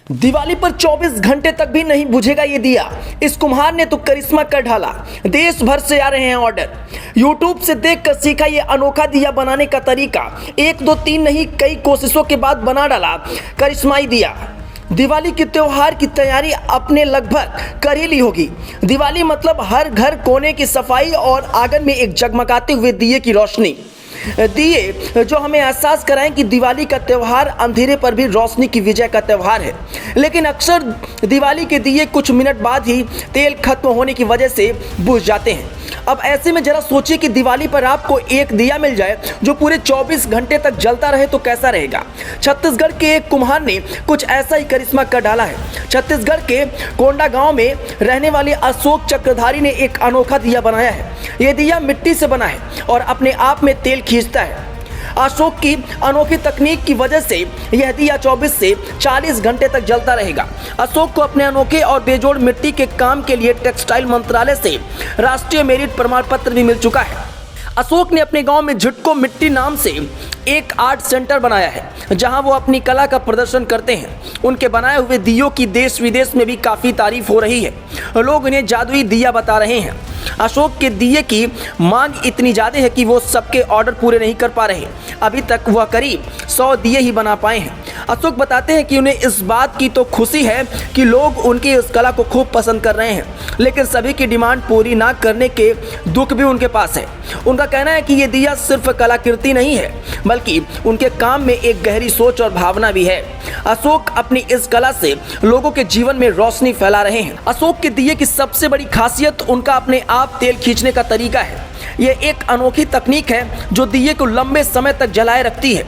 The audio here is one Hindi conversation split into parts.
दिवाली पर 24 घंटे तक भी नहीं बुझेगा ये दिया। इस कुम्हार ने तो करिश्मा कर ढाला। देश भर से आ रहे हैं ऑर्डर। यूट्यूब से देखकर सीखा ये अनोखा दिया बनाने का तरीका। 1 2 3 नहीं, कई कोशिशों के बाद बना डाला करिश्माई दिया। दिवाली के त्योहार की तैयारी अपने लगभग कर ही ली होगी। दिवाली मतलब हर घर कोने की सफाई और आंगन में एक जगमगाते हुए दिए की रोशनी। दिए जो हमें एहसास कराएं कि दिवाली का त्यौहार अंधेरे पर भी रोशनी की विजय का त्यौहार है। लेकिन अक्सर दिवाली के दिए कुछ मिनट बाद ही तेल खत्म होने की वजह से बुझ जाते हैं। अब ऐसे में जरा सोचिए कि दिवाली पर आपको एक दिया मिल जाए जो पूरे 24 घंटे तक जलता रहे तो कैसा रहेगा। छत्तीसगढ़ के एक कुम्हार ने कुछ ऐसा ही करिश्मा कर डाला है। छत्तीसगढ़ के कोंडा गांव में रहने वाले अशोक चक्रधारी ने एक अनोखा दिया बनाया है। यह दिया मिट्टी से बना है और अपने आप में तेल खींचता है। अशोक की अनोखी तकनीक की वजह से यह दिया 24 से 40 घंटे तक जलता रहेगा। अशोक को अपने अनोखे और बेजोड़ मिट्टी के काम के लिए टेक्सटाइल मंत्रालय से राष्ट्रीय मेरिट प्रमाण पत्र भी मिल चुका है। अशोक ने अपने गांव में झुटको मिट्टी नाम से एक आर्ट सेंटर बनाया है, जहां वो अपनी कला का प्रदर्शन करते हैं। उनके बनाए हुए दियों की देश विदेश में भी काफ़ी तारीफ हो रही है। लोग इन्हें जादुई दिया बता रहे हैं। अशोक के दिए की मांग इतनी ज़्यादा है कि वो सबके ऑर्डर पूरे नहीं कर पा रहे। अभी तक वह करीब 100 दिए ही बना पाए हैं। अशोक बताते हैं कि उन्हें इस बात की तो खुशी है कि लोग उनकी इस कला को खूब पसंद कर रहे हैं, लेकिन सभी की डिमांड पूरी ना करने के दुख भी उनके पास है। उनका कहना है कि ये दिया सिर्फ कलाकृति नहीं है, बल्कि उनके काम में एक गहरी सोच और भावना भी है। अशोक अपनी इस कला से लोगों के जीवन में रोशनी फैला रहे हैं। अशोक के दिए की सबसे बड़ी खासियत उनका अपने आप तेल खींचने का तरीका है। यह एक अनोखी तकनीक है जो दिए को लंबे समय तक जलाए रखती है।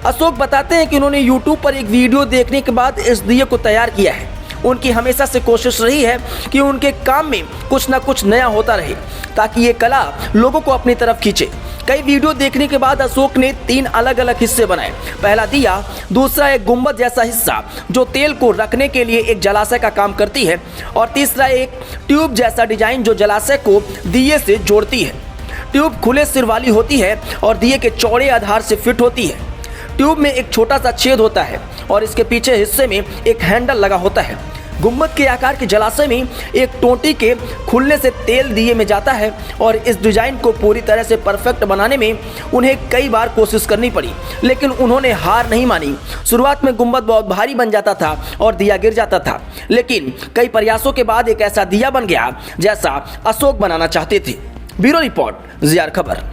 अशोक बताते हैं कि उन्होंने YouTube पर एक वीडियो देखने के बाद इस दिए को तैयार किया है। उनकी हमेशा से कोशिश रही है कि उनके काम में कुछ ना कुछ नया होता रहे, ताकि ये कला लोगों को अपनी तरफ खींचे। कई वीडियो देखने के बाद अशोक ने 3 अलग अलग हिस्से बनाए। पहला दिया, दूसरा एक गुंबद जैसा हिस्सा जो तेल को रखने के लिए एक जलाशय का काम करती है, और तीसरा एक ट्यूब जैसा डिजाइन जो जलाशय को दिए से जोड़ती है। ट्यूब खुले सिर वाली होती है और दिए के चौड़े आधार से फिट होती है। ट्यूब में एक छोटा सा छेद होता है और इसके पीछे हिस्से में एक हैंडल लगा होता है। गुंबद के आकार के जलाशय में एक टोंटी के खुलने से तेल दिए में जाता है, और इस डिजाइन को पूरी तरह से परफेक्ट बनाने में उन्हें कई बार कोशिश करनी पड़ी, लेकिन उन्होंने हार नहीं मानी। शुरुआत में गुंबद बहुत भारी बन जाता था और दिया गिर जाता था, लेकिन कई प्रयासों के बाद एक ऐसा दिया बन गया जैसा अशोक बनाना चाहते थे। ब्यूरो रिपोर्ट, ज़ियार खबर।